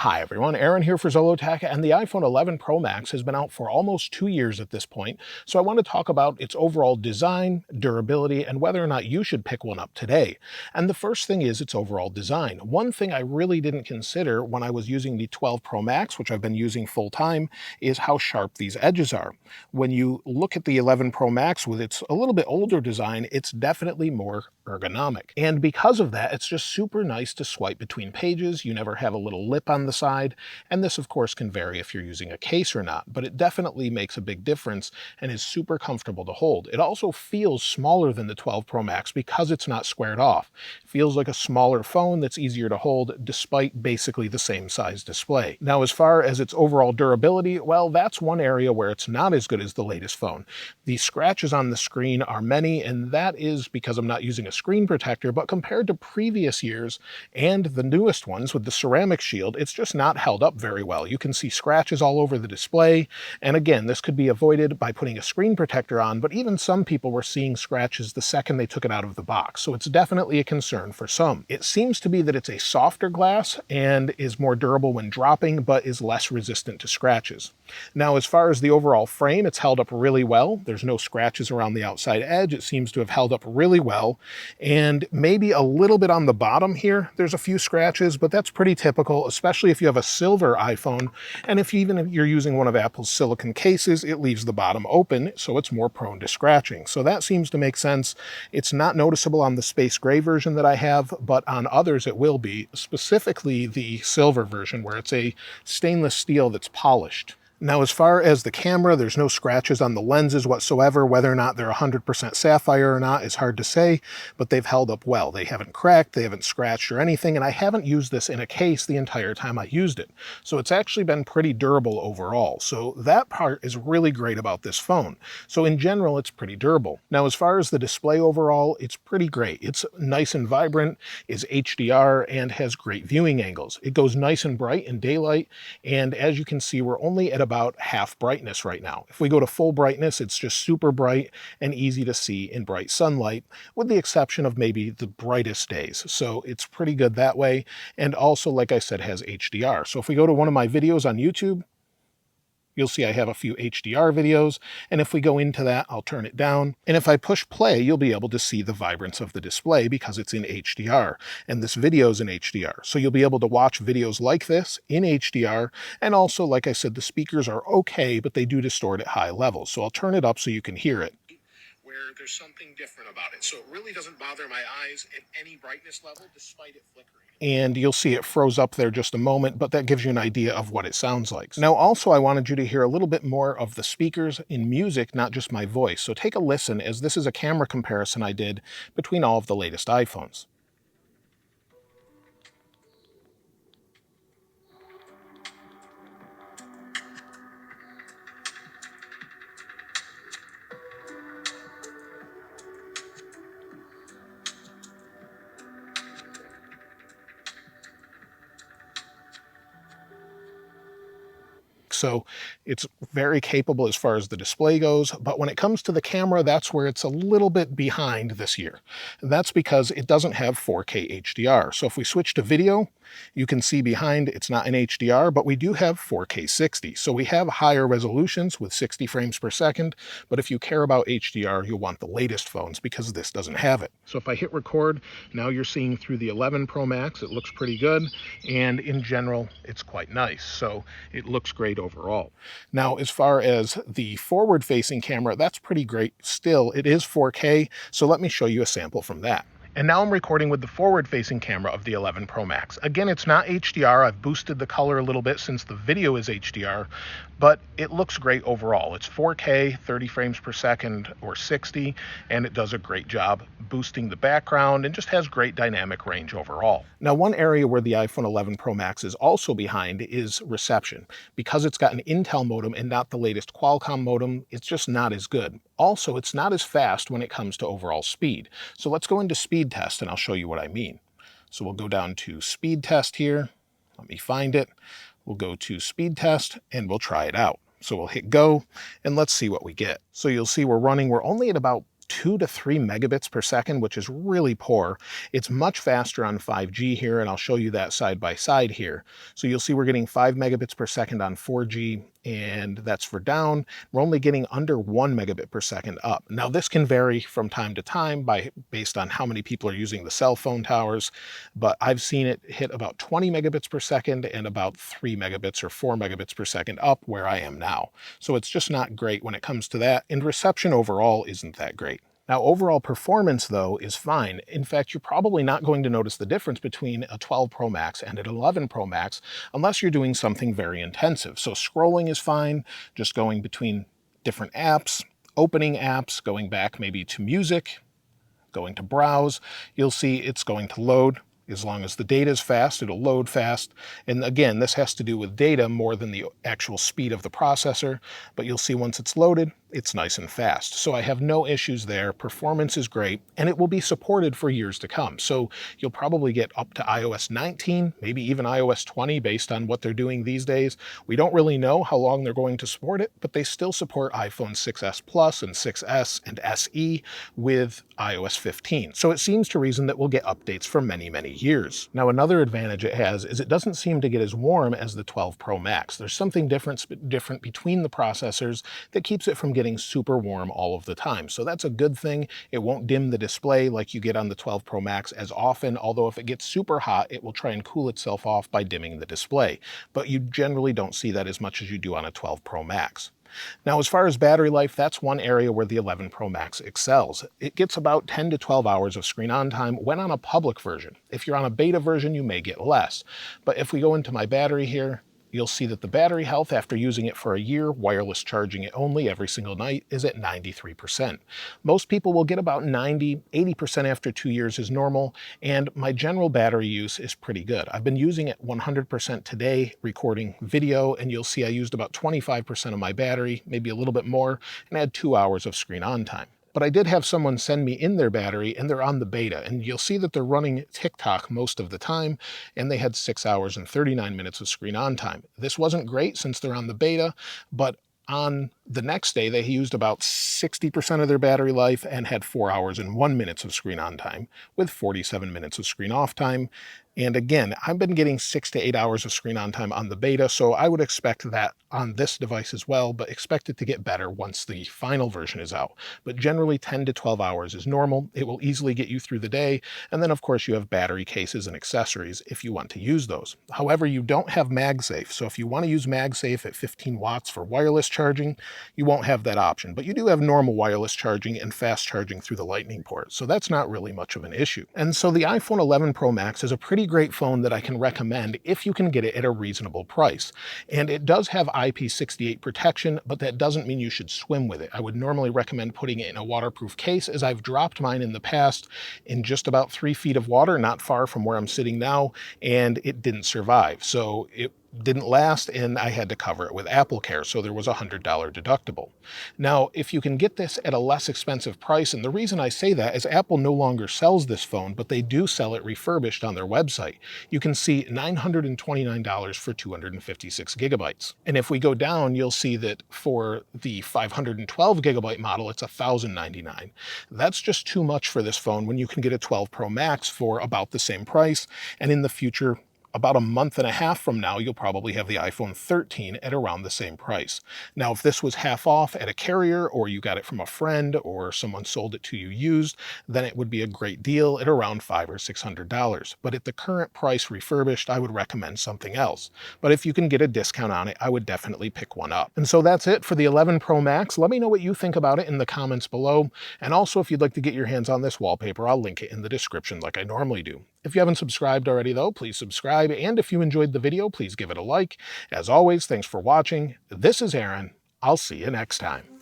Hi everyone, Aaron here for Zollotech, and the iPhone 11 Pro Max has been out for almost 2 years at this point, so I want to talk about its overall design, durability, and whether or not you should pick one up today. And the first thing is its overall design. One thing I really didn't consider when I was using the 12 Pro Max, which I've been using full time, is how sharp these edges are. When you look at the 11 Pro Max with its a little bit older design, it's definitely more ergonomic. And because of that, it's just super nice to swipe between pages. You never have a little lip on the side, and this of course can vary if you're using a case or not, but it definitely makes a big difference and is super comfortable to hold. It also feels smaller than the 12 Pro Max because it's not squared off. It feels like a smaller phone that's easier to hold despite basically the same size display. Now, as far as its overall durability, well, that's one area where it's not as good as the latest phone. The scratches on the screen are many, and that is because I'm not using a screen protector, but compared to previous years and the newest ones with the ceramic shield, it's just not held up very well. You can see scratches all over the display, and again, this could be avoided by putting a screen protector on, but even some people were seeing scratches the second they took it out of the box, so it's definitely a concern for some. It seems to be that it's a softer glass and is more durable when dropping, but is less resistant to scratches. Now, as far as the overall frame, it's held up really well. There's no scratches around the outside edge. It seems to have held up really well, and maybe a little bit on the bottom here, there's a few scratches, but that's pretty typical, especially if you have a silver iPhone, and if you're using one of Apple's silicone cases, it leaves the bottom open, so it's more prone to scratching. So that seems to make sense. It's not noticeable on the space gray version that I have, but on others it will be, specifically the silver version where it's a stainless steel that's polished. Now, as far as the camera, there's no scratches on the lenses whatsoever. Whether or not they're 100% sapphire or not is hard to say, but they've held up well. They haven't cracked, they haven't scratched or anything, and I haven't used this in a case the entire time I used it. So it's actually been pretty durable overall. So that part is really great about this phone. So in general, it's pretty durable. Now, as far as the display overall, it's pretty great. It's nice and vibrant, is HDR, and has great viewing angles. It goes nice and bright in daylight, and as you can see, we're only at about half brightness right now. If we go to full brightness, it's just super bright and easy to see in bright sunlight, with the exception of maybe the brightest days. So it's pretty good that way. And also, like I said, has HDR. So if we go to one of my videos on YouTube, you'll see I have a few HDR videos, and if we go into that, I'll turn it down. And if I push play, you'll be able to see the vibrance of the display because it's in HDR, and this video is in HDR. So you'll be able to watch videos like this in HDR, and also, like I said, the speakers are okay, but they do distort at high levels. So I'll turn it up so you can hear it, where there's something different about it. So it really doesn't bother my eyes at any brightness level, despite it flickering. And you'll see it froze up there just a moment, but that gives you an idea of what it sounds like. Now, also, I wanted you to hear a little bit more of the speakers in music, not just my voice. So take a listen, as this is a camera comparison I did between all of the latest iPhones. So it's very capable as far as the display goes, but when it comes to the camera, that's where it's a little bit behind this year. And that's because it doesn't have 4K HDR. So if we switch to video, you can see behind it's not in HDR, but we do have 4K 60. So we have higher resolutions with 60 frames per second, but if you care about HDR, you'll want the latest phones because this doesn't have it. So if I hit record, now you're seeing through the 11 Pro Max, it looks pretty good, and in general, it's quite nice. So it looks great overall. Now, as far as the forward-facing camera, that's pretty great still. It is 4K, so let me show you a sample from that. And now I'm recording with the forward-facing camera of the 11 Pro Max. Again, it's not HDR. I've boosted the color a little bit since the video is HDR, but it looks great overall. It's 4K, 30 frames per second or 60, and it does a great job boosting the background and just has great dynamic range overall. Now, one area where the iPhone 11 Pro Max is also behind is reception. Because it's got an Intel modem and not the latest Qualcomm modem, it's just not as good. Also, it's not as fast when it comes to overall speed. So let's go into speed test and I'll show you what I mean. So we'll go down to speed test here. Let me find it. We'll go to speed test and we'll try it out. So we'll hit go and let's see what we get. So you'll see we're only at about 2 to 3 megabits per second, which is really poor. It's much faster on 5G here, and I'll show you that side by side here. So you'll see we're getting 5 megabits per second on 4G, and that's for down. We're only getting under 1 megabit per second up. Now this can vary from time to time based on how many people are using the cell phone towers, but I've seen it hit about 20 megabits per second and about 3 megabits or 4 megabits per second up where I am now. So it's just not great when it comes to that, and reception overall isn't that great. Now, overall performance, though, is fine. In fact, you're probably not going to notice the difference between a 12 Pro Max and an 11 Pro Max unless you're doing something very intensive. So scrolling is fine, just going between different apps, opening apps, going back maybe to music, going to browse. You'll see it's going to load. As long as the data is fast, it'll load fast. And again, this has to do with data more than the actual speed of the processor, but you'll see once it's loaded, it's nice and fast. So I have no issues there. Performance is great, and it will be supported for years to come. So you'll probably get up to iOS 19, maybe even iOS 20 based on what they're doing these days. We don't really know how long they're going to support it, but they still support iPhone 6s Plus and 6s and SE with iOS 15. So it seems to reason that we'll get updates for many, many years. Now, another advantage it has is it doesn't seem to get as warm as the 12 Pro Max. There's something different between the processors that keeps it from getting super warm all of the time. So that's a good thing. It won't dim the display like you get on the 12 Pro Max as often, although if it gets super hot, it will try and cool itself off by dimming the display. But you generally don't see that as much as you do on a 12 Pro Max. Now, as far as battery life, that's one area where the 11 Pro Max excels. It gets about 10 to 12 hours of screen on time when on a public version. If you're on a beta version, you may get less. But if we go into my battery here, you'll see that the battery health after using it for a year, wireless charging it only every single night, is at 93%. Most people will get about 90, 80% after 2 years is normal, and my general battery use is pretty good. I've been using it 100% today, recording video, and you'll see I used about 25% of my battery, maybe a little bit more, and I had 2 hours of screen on time. But I did have someone send me in their battery, and they're on the beta, and you'll see that they're running TikTok most of the time, and they had 6 hours and 39 minutes of screen on time. This wasn't great since they're on the beta, but on the next day, they used about 60% of their battery life and had 4 hours and 1 minute of screen on time, with 47 minutes of screen off time. And again, I've been getting 6 to 8 hours of screen on time on the beta, so I would expect that on this device as well, but expect it to get better once the final version is out. But generally 10 to 12 hours is normal. It will easily get you through the day. And then of course you have battery cases and accessories if you want to use those. However, you don't have MagSafe. So if you want to use MagSafe at 15 watts for wireless charging, you won't have that option, but you do have normal wireless charging and fast charging through the Lightning port. So that's not really much of an issue. And so the iPhone 11 Pro Max is a pretty great phone that I can recommend if you can get it at a reasonable price. And it does have IP68 protection, but that doesn't mean you should swim with it. I would normally recommend putting it in a waterproof case, as I've dropped mine in the past in just about 3 feet of water, not far from where I'm sitting now, and it didn't survive. So it didn't last, and I had to cover it with AppleCare, so there was a $100 deductible. Now, if you can get this at a less expensive price, and the reason I say that is Apple no longer sells this phone, but they do sell it refurbished on their website. You can see $929 for 256 gigabytes. And if we go down, you'll see that for the 512 gigabyte model, it's $1,099. That's just too much for this phone when you can get a 12 Pro Max for about the same price, and in the future, about a month and a half from now, you'll probably have the iPhone 13 at around the same price. Now, if this was half off at a carrier, or you got it from a friend, or someone sold it to you used, then it would be a great deal at around $500 or $600. But at the current price refurbished, I would recommend something else. But if you can get a discount on it, I would definitely pick one up. And so that's it for the 11 Pro Max. Let me know what you think about it in the comments below. And also, if you'd like to get your hands on this wallpaper, I'll link it in the description like I normally do. If you haven't subscribed already though, please subscribe, and if you enjoyed the video, please give it a like. As always, thanks for watching. This is Aaron. I'll see you next time.